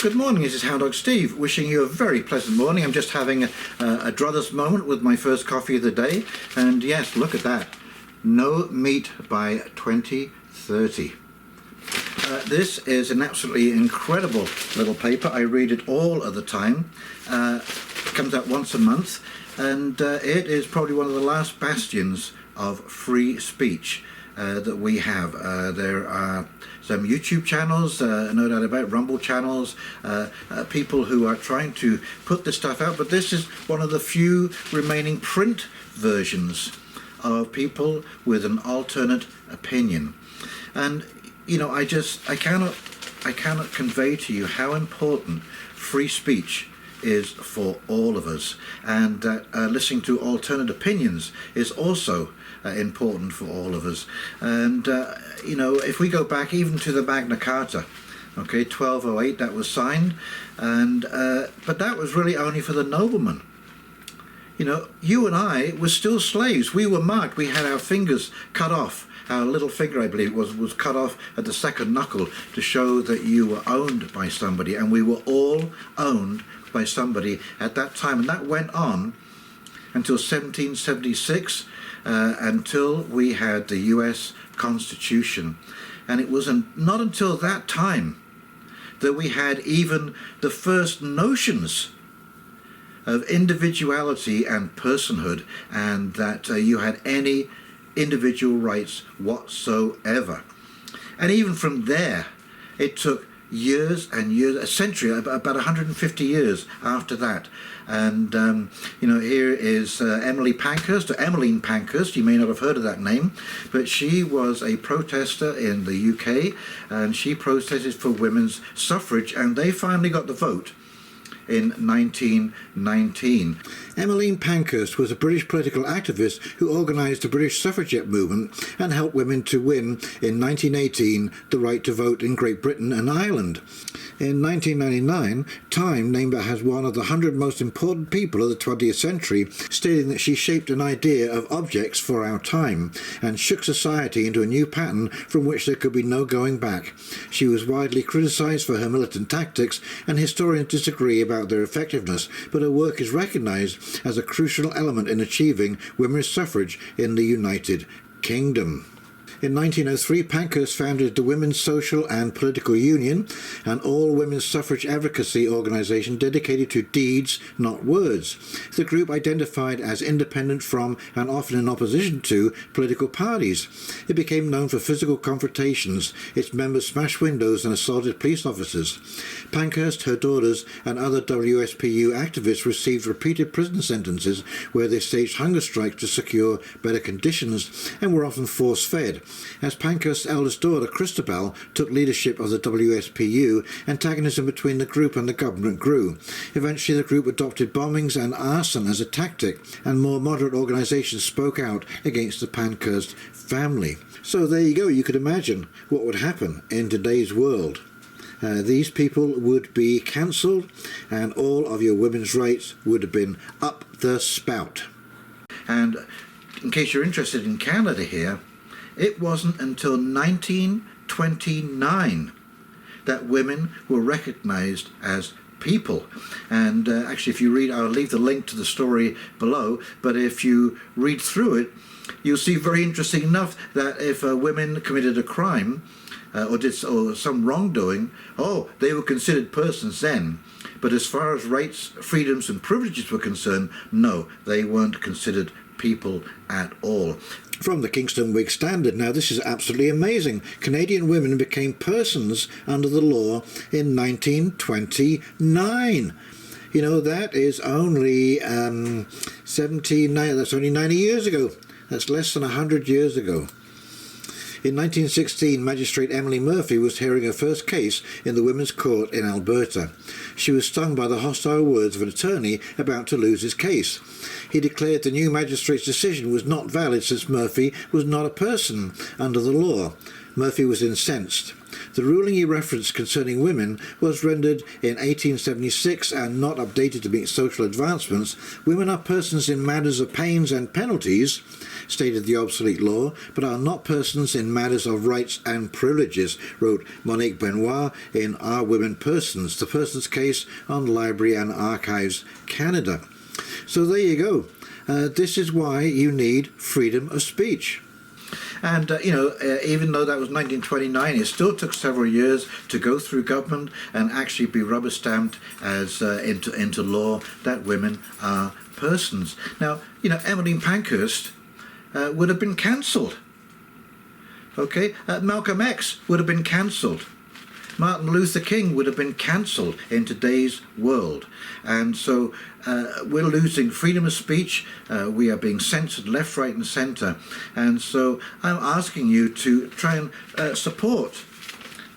Good morning, this is Houndog Steve, wishing you a very pleasant morning. I'm just having a Druthers moment with my first coffee of the day, and yes, look at that. No meat by 2030. This is an absolutely incredible little paper. I read it all of the time. It comes out once a month, and it is probably one of the last bastions of free speech that we have. There are some YouTube channels, no doubt about Rumble channels, people who are trying to put this stuff out, but this is one of the few remaining print versions of people with an alternate opinion. And you know, I cannot convey to you how important free speech is for all of us, and that listening to alternate opinions is also important for all of us. And you know, if we go back even to the Magna Carta, okay, 1208, that was signed, and but that was really only for the noblemen. You know, you and I were still slaves. We were marked. We had our fingers cut off. Our little finger, I believe, was cut off at the second knuckle to show that you were owned by somebody, and we were all owned by somebody at that time. And that went on until 1776, until we had the US Constitution. And it was not until that time that we had even the first notions of individuality and personhood, and that you had any individual rights whatsoever. And even from there, it took years and years, a century, about 150 years after that. And you know, here is Emmeline Pankhurst. You may not have heard of that name, but she was a protester in the UK, and she protested for women's suffrage, and they finally got the vote in 1919. Emmeline Pankhurst was a British political activist who organised the British suffragette movement and helped women to win in 1918 the right to vote in Great Britain and Ireland. In 1999, Time named her as one of the 100 most important people of the 20th century, stating that she shaped an idea of objects for our time and shook society into a new pattern from which there could be no going back. She was widely criticised for her militant tactics, and historians disagree about their effectiveness, but her work is recognised as a crucial element in achieving women's suffrage in the United Kingdom. In 1903, Pankhurst founded the Women's Social and Political Union, an all-women's suffrage advocacy organisation dedicated to deeds, not words. The group identified as independent from and often in opposition to political parties. It became known for physical confrontations. Its members smashed windows and assaulted police officers. Pankhurst, her daughters and other WSPU activists received repeated prison sentences where they staged hunger strikes to secure better conditions and were often force-fed. As Pankhurst's eldest daughter, Christabel, took leadership of the WSPU, antagonism between the group and the government grew. Eventually, the group adopted bombings and arson as a tactic, and more moderate organisations spoke out against the Pankhurst family. So there you go. You could imagine what would happen in today's world. These people would be cancelled, and all of your women's rights would have been up the spout. And in case you're interested in Canada here, it wasn't until 1929 that women were recognised as people. And actually, if you read, I'll leave the link to the story below, but if you read through it, you'll see very interesting enough that if women committed a crime or some wrongdoing, they were considered persons then. But as far as rights, freedoms and privileges were concerned, no, they weren't considered people at all. From the Kingston Whig Standard. Now, this is absolutely amazing. Canadian women became persons under the law in 1929. You know, that is only that's only 90 years ago. That's less than 100 years ago. In 1916, Magistrate Emily Murphy was hearing her first case in the Women's Court in Alberta. She was stung by the hostile words of an attorney about to lose his case. He declared the new magistrate's decision was not valid since Murphy was not a person under the law. Murphy was incensed. The ruling he referenced concerning women was rendered in 1876 and not updated to meet social advancements. Women are persons in matters of pains and penalties, stated the obsolete law, but are not persons in matters of rights and privileges, wrote Monique Benoit in Are Women Persons? The Persons Case on Library and Archives, Canada. So there you go. This is why you need freedom of speech. And, even though that was 1929, it still took several years to go through government and actually be rubber-stamped as into law that women are persons. Now, Emmeline Pankhurst would have been cancelled. Okay? Malcolm X would have been cancelled. Martin Luther King would have been cancelled in today's world. And so we're losing freedom of speech. We are being censored left, right and centre. And so I'm asking you to try and support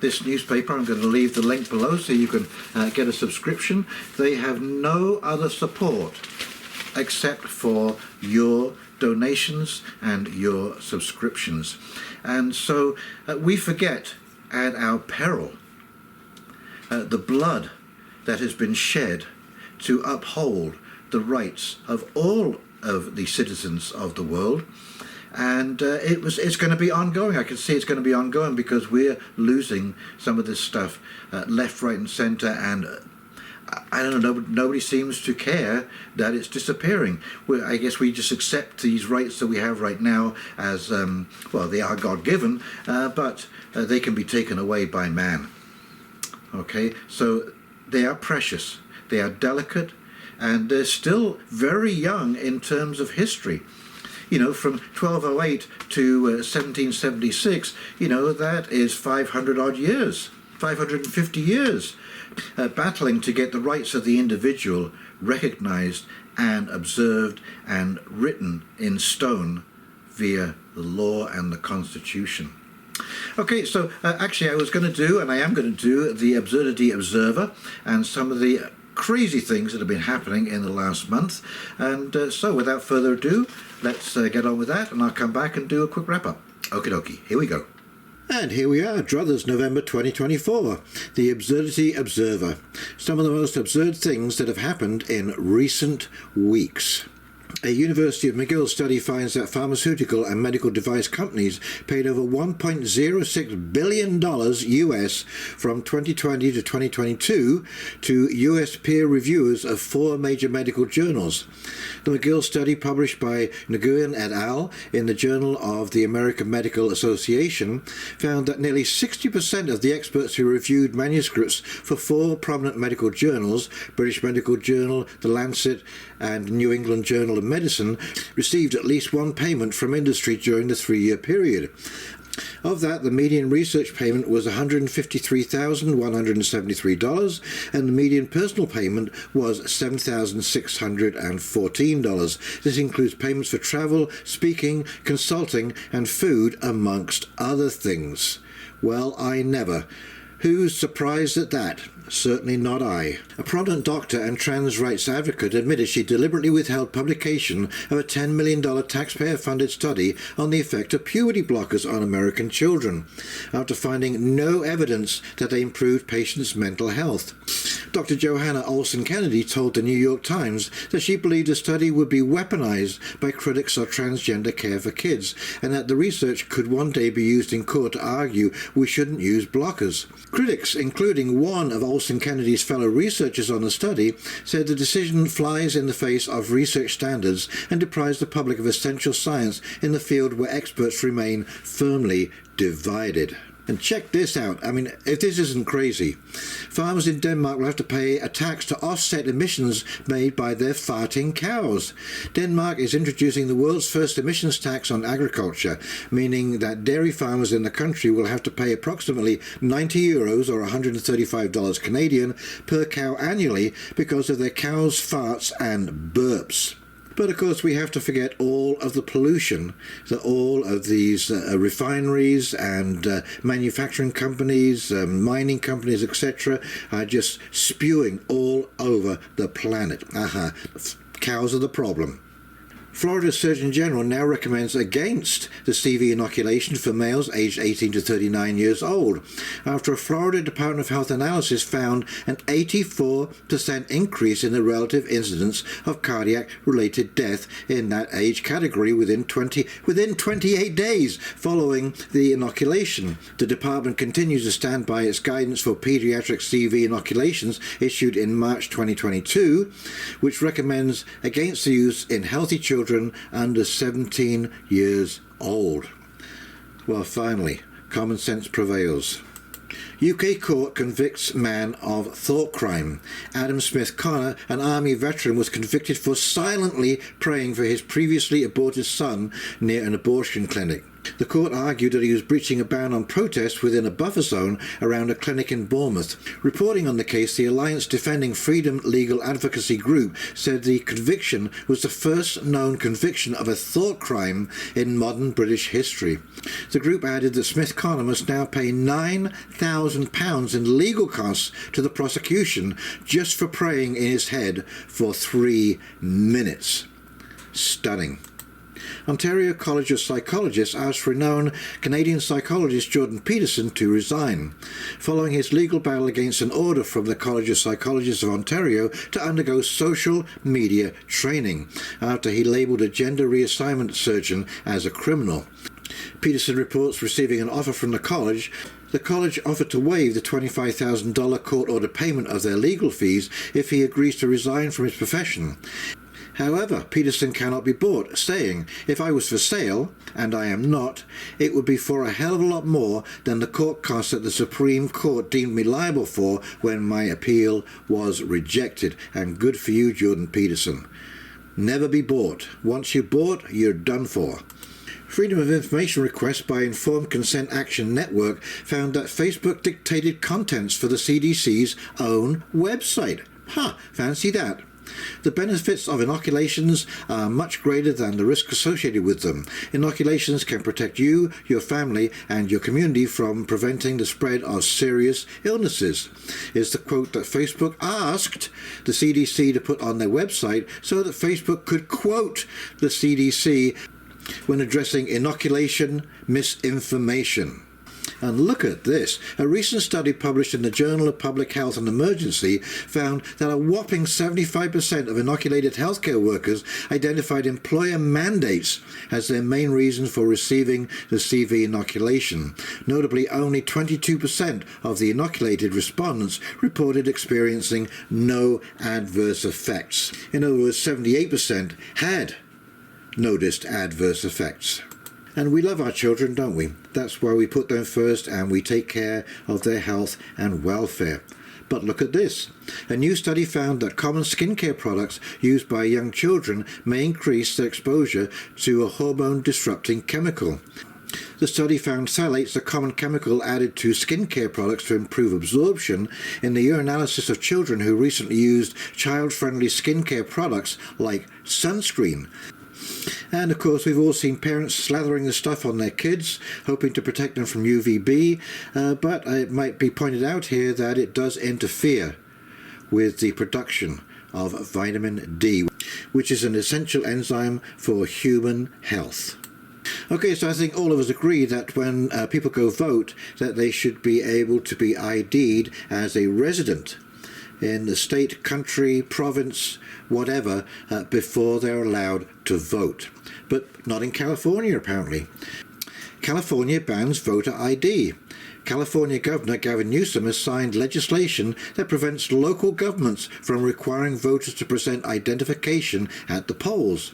this newspaper. I'm going to leave the link below so you can get a subscription. They have no other support except for your donations and your subscriptions. And so we forget at our peril the blood that has been shed to uphold the rights of all of the citizens of the world. And it's going to be ongoing. I can see it's going to be ongoing because we're losing some of this stuff left, right and centre, and I don't know, nobody seems to care that it's disappearing. I guess we just accept these rights that we have right now as, they are God-given, but they can be taken away by man. Okay, so they are precious, they are delicate, and they're still very young in terms of history. From 1208 to 1776, that is 500 odd years, 550 years, battling to get the rights of the individual recognized and observed and written in stone via the law and the Constitution. Okay, so actually I was going to do, and I am going to do, the Absurdity Observer and some of the crazy things that have been happening in the last month. And so without further ado, let's get on with that, and I'll come back and do a quick wrap-up. Okie dokie, here we go. And here we are, Druthers, November 2024, the Absurdity Observer. Some of the most absurd things that have happened in recent weeks. A University of McGill study finds that pharmaceutical and medical device companies paid over $1.06 billion US from 2020 to 2022 to US peer reviewers of 4 major medical journals. The McGill study, published by Nguyen et al. In the Journal of the American Medical Association, found that nearly 60% of the experts who reviewed manuscripts for 4 prominent medical journals, British Medical Journal, The Lancet, and New England Journal of Medicine, received at least one payment from industry during the 3-year period. Of that, the median research payment was $153,173, and the median personal payment was $7,614. This includes payments for travel, speaking, consulting, and food, amongst other things. Well, I never. Who's surprised at that? Certainly not I. A prominent doctor and trans rights advocate admitted she deliberately withheld publication of a $10 million taxpayer-funded study on the effect of puberty blockers on American children, after finding no evidence that they improved patients' mental health. Dr. Johanna Olsen Kennedy told the New York Times that she believed the study would be weaponized by critics of transgender care for kids, and that the research could one day be used in court to argue we shouldn't use blockers. Critics, including one of Olsen Kennedy's fellow researchers on the study, said the decision flies in the face of research standards and deprives the public of essential science in the field where experts remain firmly divided. And check this out. I mean, if this isn't crazy, farmers in Denmark will have to pay a tax to offset emissions made by their farting cows. Denmark is introducing the world's first emissions tax on agriculture, meaning that dairy farmers in the country will have to pay approximately €90 or $135 Canadian per cow annually because of their cows' farts and burps. But of course we have to forget all of the pollution that all of these refineries and manufacturing companies, mining companies, etc. are just spewing all over the planet. Cows are the problem. Florida's Surgeon General now recommends against the CV inoculation for males aged 18 to 39 years old, after a Florida Department of Health analysis found an 84% increase in the relative incidence of cardiac-related death in that age category within 28 days following the inoculation. The department continues to stand by its guidance for pediatric CV inoculations issued in March 2022, which recommends against the use in healthy children under 17 years old. Well, finally, common sense prevails. UK court convicts man of thought crime. Adam Smith Connor, an army veteran, was convicted for silently praying for his previously aborted son near an abortion clinic. The court argued that he was breaching a ban on protest within a buffer zone around a clinic in Bournemouth. Reporting on the case, the Alliance Defending Freedom legal advocacy group said the conviction was the first known conviction of a thought crime in modern British history. The group added that Smith Connor must now pay £9,000 in legal costs to the prosecution just for praying in his head for 3 minutes. Stunning. Ontario College of Psychologists asked renowned Canadian psychologist Jordan Peterson to resign, following his legal battle against an order from the College of Psychologists of Ontario to undergo social media training, after he labelled a gender reassignment surgeon as a criminal. Peterson reports receiving an offer from the college. The college offered to waive the $25,000 court-ordered payment of their legal fees if he agrees to resign from his profession. However, Peterson cannot be bought, saying, "If I was for sale, and I am not, it would be for a hell of a lot more than the court costs that the Supreme Court deemed me liable for when my appeal was rejected." And good for you, Jordan Peterson. Never be bought. Once you're bought, you're done for. Freedom of Information requests by Informed Consent Action Network found that Facebook dictated contents for the CDC's own website. Fancy that. The benefits of inoculations are much greater than the risk associated with them. Inoculations can protect you, your family, and your community from preventing the spread of serious illnesses, is the quote that Facebook asked the CDC to put on their website so that Facebook could quote the CDC when addressing inoculation misinformation. And look at this. A recent study published in the Journal of Public Health and Emergency found that a whopping 75% of inoculated healthcare workers identified employer mandates as their main reason for receiving the CV inoculation. Notably, only 22% of the inoculated respondents reported experiencing no adverse effects. In other words, 78% had noticed adverse effects. And we love our children, don't we? That's why we put them first and we take care of their health and welfare. But look at this. A new study found that common skincare products used by young children may increase their exposure to a hormone-disrupting chemical. The study found phthalates, a common chemical added to skincare products to improve absorption, in the urinalysis of children who recently used child-friendly skincare products like sunscreen. And of course, we've all seen parents slathering the stuff on their kids, hoping to protect them from UVB, but it might be pointed out here that it does interfere with the production of vitamin D, which is an essential enzyme for human health. Okay, so I think all of us agree that when people go vote, that they should be able to be ID'd as a resident in the state, country, province, whatever, before they're allowed to vote. But not in California, apparently. California bans voter ID. California Governor Gavin Newsom has signed legislation that prevents local governments from requiring voters to present identification at the polls.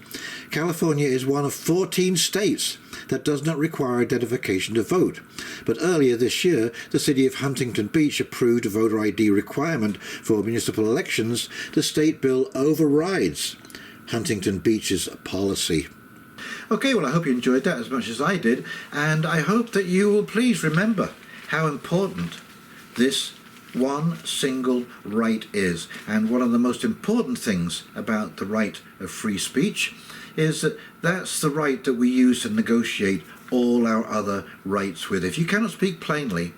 California is one of 14 states that does not require identification to vote. But earlier this year, the city of Huntington Beach approved a voter ID requirement for municipal elections. The state bill overrides Huntington Beach's policy. Okay, well, I hope you enjoyed that as much as I did, and I hope that you will please remember how important this one single right is. And one of the most important things about the right of free speech is that that's the right that we use to negotiate all our other rights with. If you cannot speak plainly,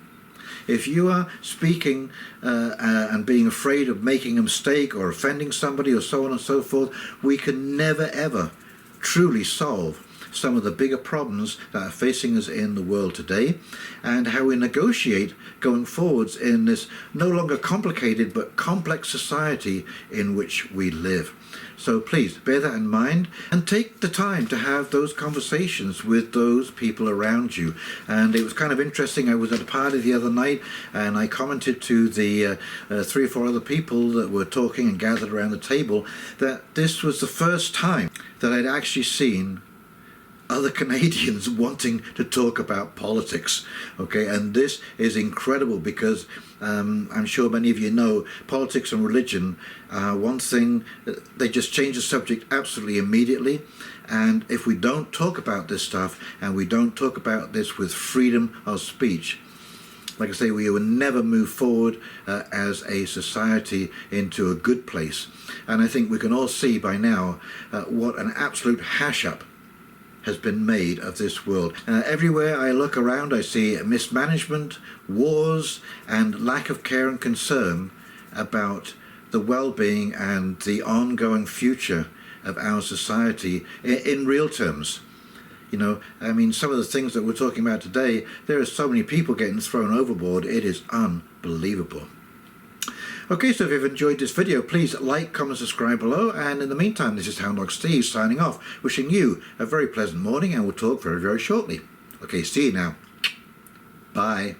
if you are speaking and being afraid of making a mistake or offending somebody or so on and so forth, we can never ever truly solve some of the bigger problems that are facing us in the world today, and how we negotiate going forwards in this no longer complicated but complex society in which we live. So please bear that in mind and take the time to have those conversations with those people around you. And it was kind of interesting. I was at a party the other night and I commented to the 3 or 4 other people that were talking and gathered around the table that this was the first time that I'd actually seen other Canadians wanting to talk about politics. Okay, and this is incredible because I'm sure many of you know politics and religion are one thing. They just change the subject absolutely immediately, and if we don't talk about this stuff and we don't talk about this with freedom of speech, like I say, we will never move forward as a society into a good place. And I think we can all see by now what an absolute hash-up has been made of this world. Everywhere I look around, I see mismanagement, wars, and lack of care and concern about the well-being and the ongoing future of our society in real terms. You know, I mean, some of the things that we're talking about today, there are so many people getting thrown overboard, it is unbelievable. Okay, so if you've enjoyed this video, please like, comment, subscribe below, and in the meantime, this is Houndog Steve signing off, wishing you a very pleasant morning, and we'll talk very, very shortly. Okay, see you now. Bye.